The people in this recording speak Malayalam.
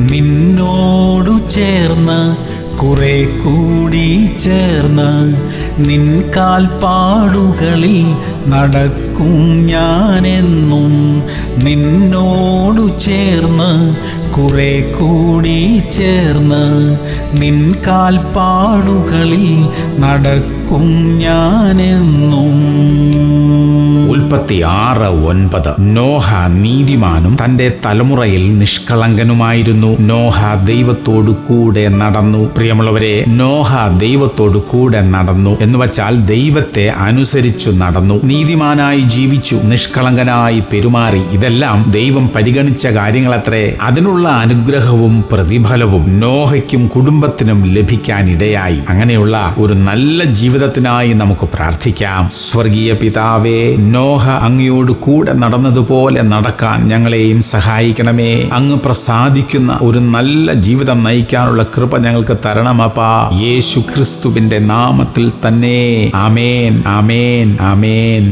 നിന്നോടു ചേർന്ന് കുറെ കൂടി ചേർന്ന് നിൻ കാൽപ്പാടുകളിൽ നടക്കും ഞാനെന്നും. നിന്നോടു ചേർന്ന് കുറെ കൂടി ചേർന്ന് നിൻ കാൽപ്പാടുകളിൽ നടക്കും ഞാനെന്നും. ഉൽപ്പത്തി 6:9. നോഹ നീതിമാനും തന്റെ തലമുറയിൽ നിഷ്കളങ്കനുമായിരുന്നു. നോഹ ദൈവത്തോടു കൂടെ നടന്നു. പ്രിയമുള്ളവരെ, നോഹ ദൈവത്തോടു കൂടെ നടന്നു എന്ന് വച്ചാൽ ദൈവത്തെ അനുസരിച്ചു നടന്നു, നീതിമാനായി ജീവിച്ചു, നിഷ്കളങ്കനായി പെരുമാറി. ഇതെല്ലാം ദൈവം പരിഗണിച്ച കാര്യങ്ങളത്രേ. അതിനുള്ള അനുഗ്രഹവും പ്രതിഫലവും നോഹയ്ക്കും കുടുംബത്തിനും ലഭിക്കാനിടയായി. അങ്ങനെയുള്ള ഒരു നല്ല ജീവിതത്തിനായി നമുക്ക് പ്രാർത്ഥിക്കാം. സ്വർഗീയ പിതാവേ, നോഹ അങ്ങയോട് കൂടെ നടന്നതുപോലെ നടക്കാൻ ഞങ്ങളെയും സഹായിക്കണമേ. അങ്ങ് പ്രസാദിക്കുന്ന ഒരു നല്ല ജീവിതം നയിക്കാനുള്ള കൃപ ഞങ്ങൾക്ക് തരണമപ്പാ. യേശു ക്രിസ്തുവിന്റെ നാമത്തിൽ തന്നെ. ആമേൻ, ആമേൻ, ആമേൻ.